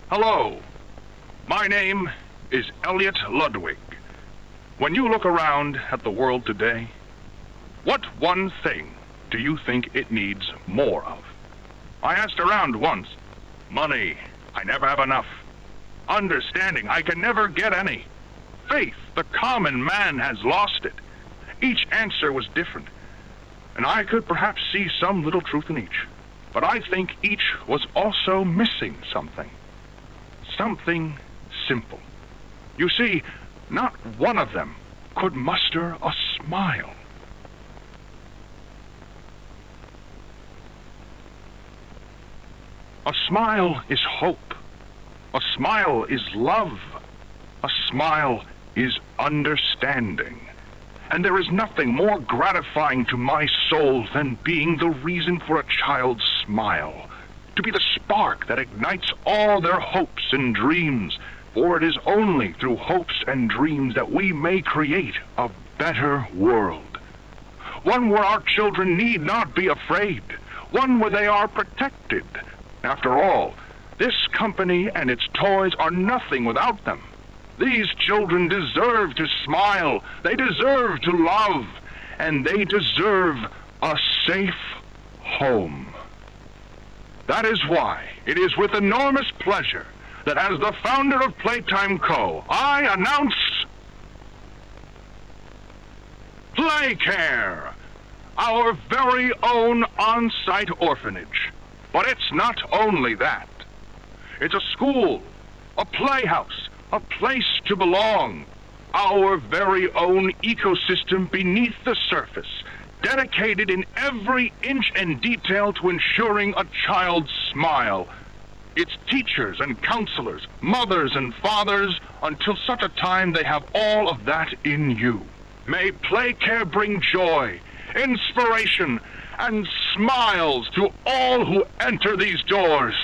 Hello, my name is Elliot Ludwig. When you look around at the world today, what one thing do you think it needs more of? I asked around once. Money, I never have enough. Understanding, I can never get any. Faith, the common man has lost it. Each answer was different, and I could perhaps see some little truth in each. But I think each was also missing something. Something simple. You see, not one of them could muster a smile. A smile is hope. A smile is love. A smile is understanding. And there is nothing more gratifying to my soul than being the reason for a child's smile. To be the spark that ignites all their hopes and dreams. For it is only through hopes and dreams that we may create a better world. One where our children need not be afraid. One where they are protected. After all, this company and its toys are nothing without them. These children deserve to smile, they deserve to love, and they deserve a safe home. That is why it is with enormous pleasure that as the founder of Playtime Co., I announce Playcare, our very own on-site orphanage. But it's not only that. It's a school, a playhouse, a place to belong. Our very own ecosystem beneath the surface, dedicated in every inch and detail to ensuring a child's smile. Its teachers and counselors, mothers and fathers, until such a time they have all of that in you. May Playcare bring joy, inspiration, and smiles to all who enter these doors.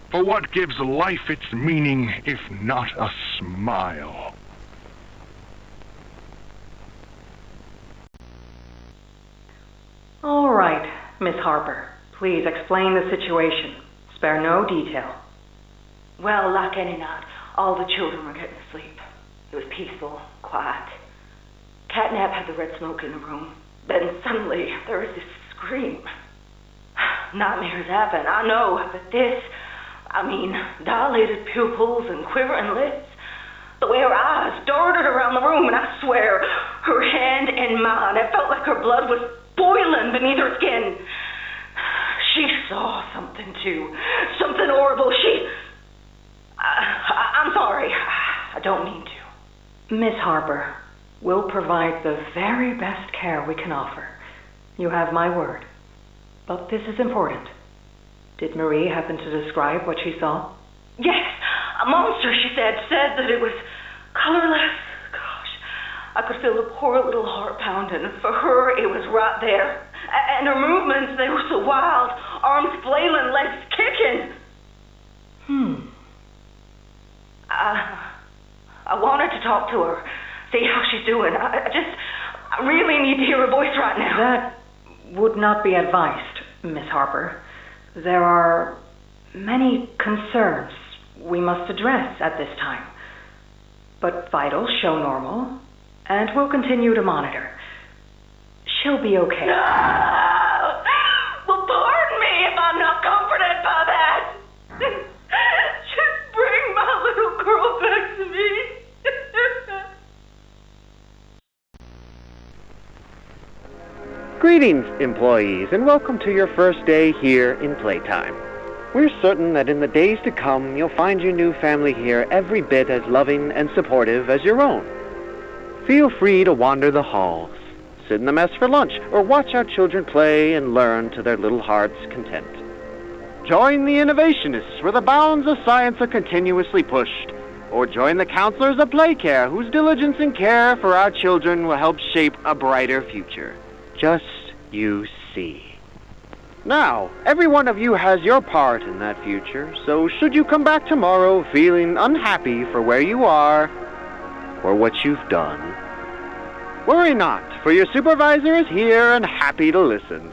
For what gives life its meaning if not a smile? All right, Miss Harper. Please explain the situation. Spare no detail. Well, like any night, all the children were getting asleep. It was peaceful, quiet. Catnap had the red smoke in the room. Then suddenly, there was this scream. Nightmares happen, I know, but this, dilated pupils and quivering lips. The way her eyes darted around the room, and I swear, her hand in mine, it felt like her blood was boiling beneath her skin. She saw something too, something horrible. I'm sorry, I don't mean to. Miss Harper, we'll provide the very best care we can offer. You have my word. But this is important. Did Marie happen to describe what she saw? Yes, a monster, she said that it was colorless. Gosh, I could feel the poor little heart pounding. For her, it was right there. And her movements, they were so wild. Arms flailing, legs kicking. I wanted to talk to her, see how she's doing. I really need to hear her voice right now. That would not be advised, Miss Harper. There are many concerns we must address at this time. But vitals show normal, and we'll continue to monitor. She'll be okay. No! Well, pardon me if I'm not comforted by that. Just bring my little girl back to me. Greetings, employees, and welcome to your first day here in Playtime. We're certain that in the days to come, you'll find your new family here every bit as loving and supportive as your own. Feel free to wander the halls, sit in the mess for lunch, or watch our children play and learn to their little hearts' content. Join the innovationists where the bounds of science are continuously pushed, or join the counselors of Playcare whose diligence and care for our children will help shape a brighter future. Just you see. Now, every one of you has your part in that future, so should you come back tomorrow feeling unhappy for where you are or what you've done, worry not, for your supervisor is here and happy to listen.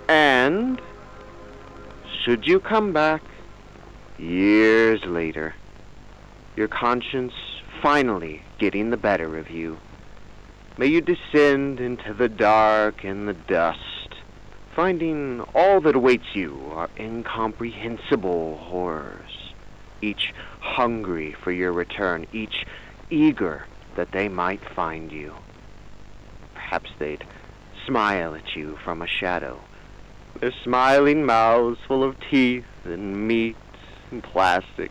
And should you come back years later, your conscience finally getting the better of you, may you descend into the dark and the dust, finding all that awaits you are incomprehensible horrors, each hungry for your return, each eager that they might find you. Perhaps they'd smile at you from a shadow, their smiling mouths full of teeth and meat and plastic,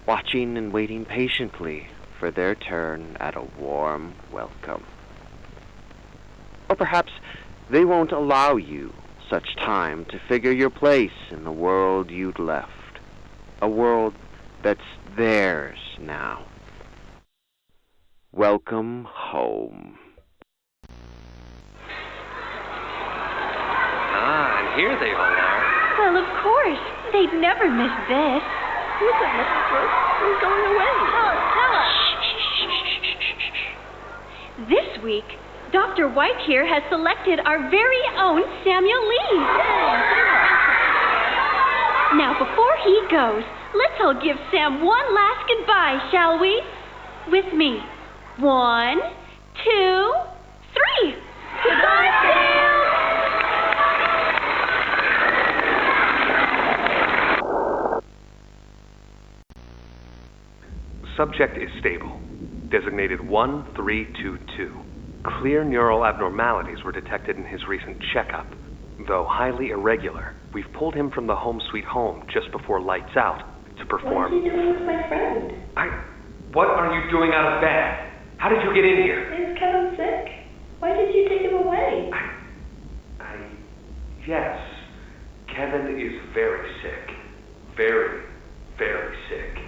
watching and waiting patiently for their turn at a warm welcome. Or perhaps they won't allow you such time to figure your place in the world you'd left, a world that's theirs now. Welcome home. And here they all are. Well, of course. They'd never miss this. Who's that message for? Who's going away? Tell us. This week, Dr. White here has selected our very own Samuel Lee. Now, before he goes, let's all give Sam one last goodbye, shall we? With me. 1, 2, 3. Goodbye, Sam! Subject is stable. Designated 1322. Clear neural abnormalities were detected in his recent checkup. Though highly irregular, we've pulled him from the home sweet home just before lights out to perform... What is he doing with my friend? What are you doing out of bed? How did you get in here? Is Kevin sick? Why did you take him away? Yes. Kevin is very sick. Very, very sick.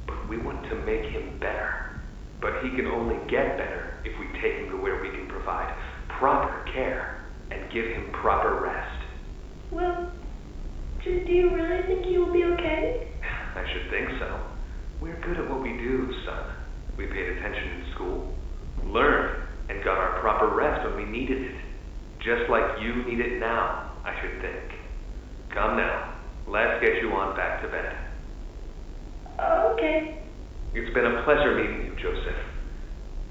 But we want to make him better. But he can only get better if we take him to where we can provide proper care and give him proper rest. Well, do you really think he will be okay? I should think so. We're good at what we do, son. We paid attention in school, learned, and got our proper rest when we needed it. Just like you need it now, I should think. Come now, let's get you on back to bed. Okay. It's been a pleasure meeting you, Joseph.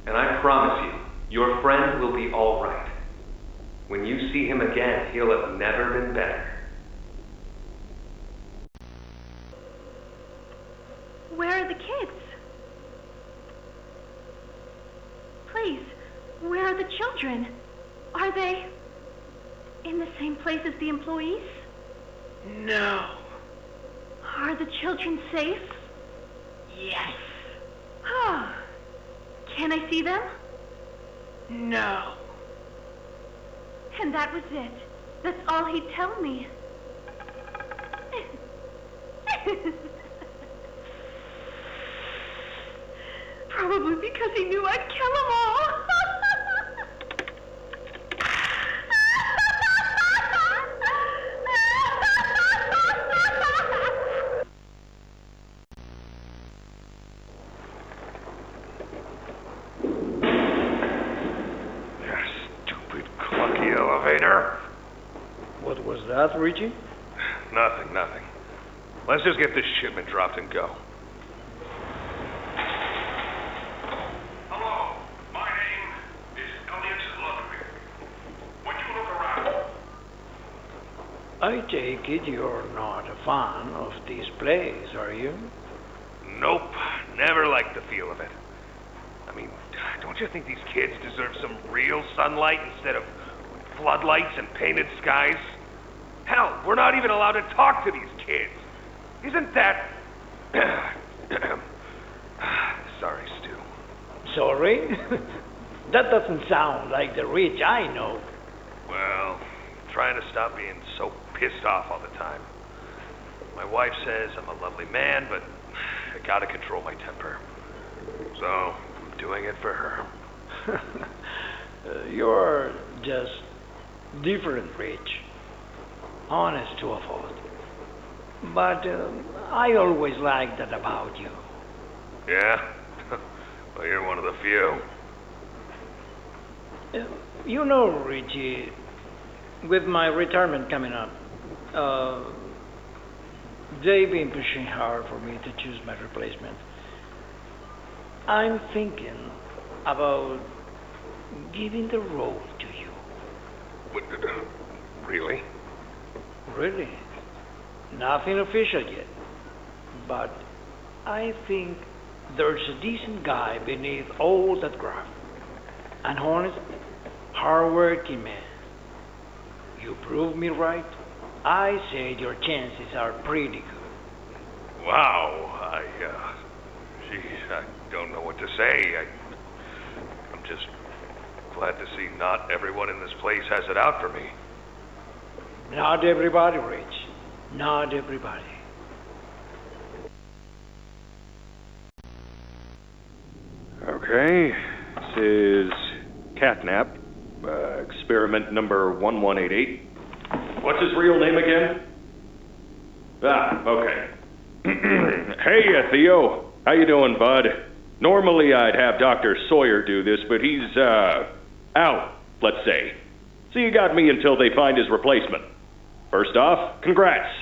And I promise you, your friend will be all right. When you see him again, he'll have never been better. Where are the kids? Please, where are the children? Are they in the same place as the employees? No. Are the children safe? Yes. Oh. Can I see them? No. And that was it. That's all he'd tell me. Probably because he knew I'd kill them all. Stupid clunky elevator. What was that, Richie? Nothing. Let's just get this shipment dropped and go. Hello, my name is Ludwig. When you look around... I take it you're not a fan of these plays, are you? Nope, never liked the feel of it. I mean, don't you think these kids deserve some real sunlight instead of floodlights and painted skies? Hell, we're not even allowed to talk to these kids. Isn't that... Sorry, Stu. Sorry? That doesn't sound like the Rich I know. Well, trying to stop being so pissed off all the time. My wife says I'm a lovely man, but I gotta control my temper. So, I'm doing it for her. You're just different, Rich. Honest to a fault. But I always liked that about you. Yeah? Well, you're one of the few. You know, Richie, with my retirement coming up, They've been pushing hard for me to choose my replacement. I'm thinking about giving the role to you. What, really? Really? Nothing official yet. But I think there's a decent guy beneath all that graft. An honest, hard-working man. You prove me right. I say your chances are pretty good. Wow, I don't know what to say. I'm just glad to see not everyone in this place has it out for me. Not everybody, Rich. Not everybody. Okay, this is Catnap, experiment number 1188. What's his real name again? Ah, okay. Hey, Theo. How you doing, bud? Normally I'd have Dr. Sawyer do this, but he's, out, let's say. So you got me until they find his replacement. First off, congrats.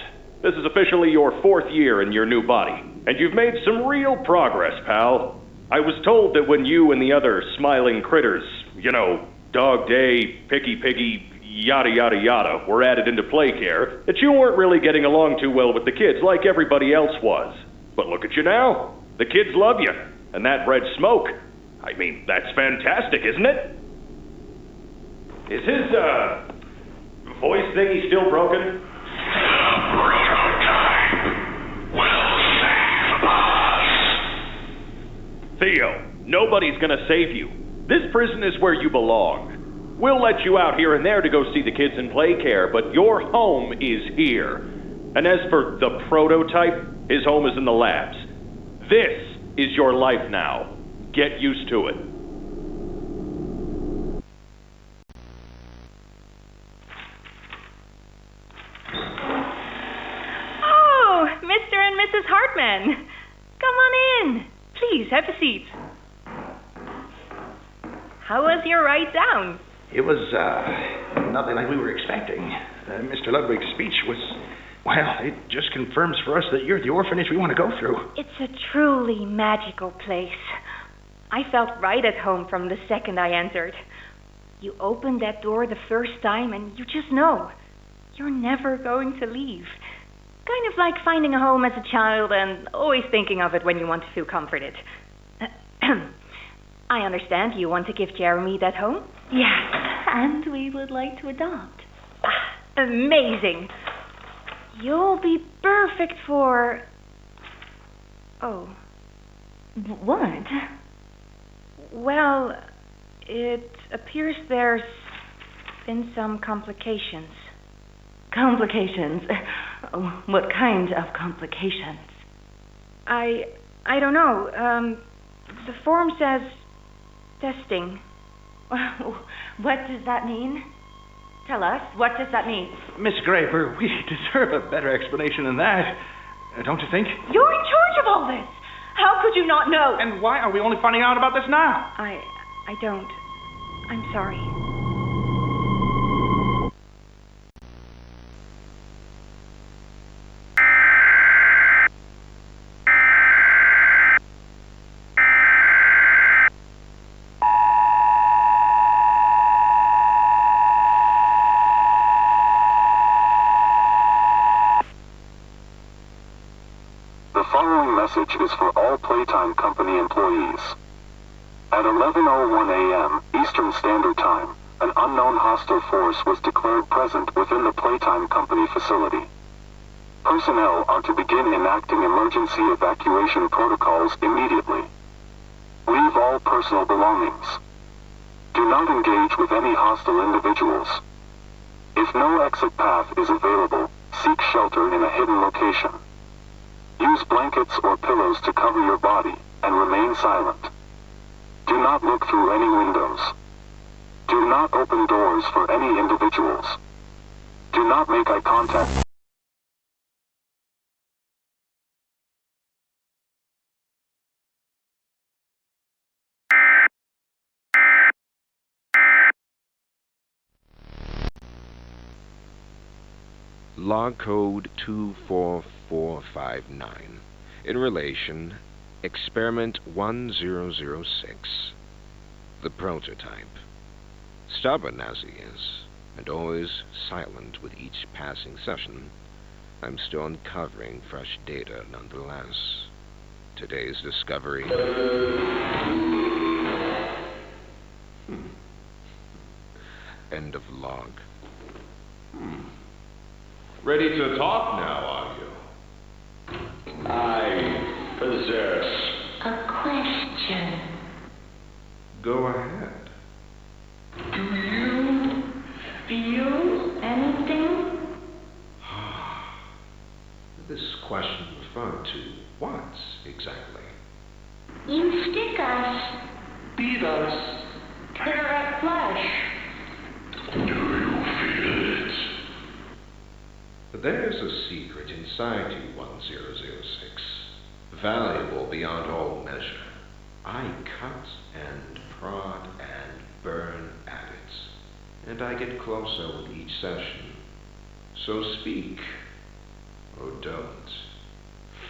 This is officially your 4th year in your new body, and you've made some real progress, pal. I was told that when you and the other smiling critters, you know, Dog Day, Picky Piggy, yada yada yada, were added into play care, that you weren't really getting along too well with the kids like everybody else was. But look at you now. The kids love you. And that red smoke, I mean, that's fantastic, isn't it? Is his, voice thingy still broken? Prototype will save us. Theo, nobody's gonna save you. This prison is where you belong. We'll let you out here and there to go see the kids in play care, but your home is here. And as for the prototype, his home is in the labs. This is your life now. Get used to it. Oh, Mr. and Mrs. Hartman. Come on in. Please, have a seat. How was your ride down? It was, nothing like we were expecting. Mr. Ludwig's speech was, well, it just confirms for us that you're the orphanage we want to go through. It's a truly magical place. I felt right at home from the second I entered. You open that door the first time and you just know you're never going to leave. Kind of like finding a home as a child and always thinking of it when you want to feel comforted. I understand you want to give Jeremy that home? Yes, and we would like to adopt. Ah, amazing. You'll be perfect for... Oh. What? Well, it appears there's been some complications. Complications? Oh, what kind of complications? I don't know. The form says testing. What does that mean? Tell us, what does that mean? Miss Graver, we deserve a better explanation than that. Don't you think? You're in charge of all this. How could you not know? And why are we only finding out about this now? I don't. I'm sorry. The following message is for all Playtime Company employees. At 11:01 a.m. Eastern Standard Time, an unknown hostile force was declared present within the Playtime Company facility. Personnel are to begin enacting emergency evacuation protocols immediately. Leave all personal belongings. Do not engage with any hostile individuals. If no exit path is available, seek shelter in a hidden location. Use blankets or pillows to cover your body, and remain silent. Do not look through any windows. Do not open doors for any individuals. Do not make eye contact. log code 24459. In relation, experiment 1006. The prototype. Stubborn as he is, and always silent with each passing session, I'm still uncovering fresh data nonetheless. Today's discovery. End of log. Ready to talk now, are you? I possess A question. Go ahead. Do you feel anything? This question referred to what exactly? You stick us, beat us, tear at flesh. Do you feel it? There's a secret inside you, 1006. Valuable beyond all measure. I cut and prod and burn at it, and I get closer with each session. So speak, or don't.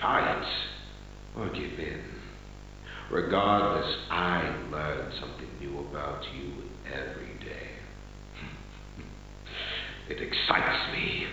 Fight, or give in. Regardless, I learn something new about you every day. It excites me.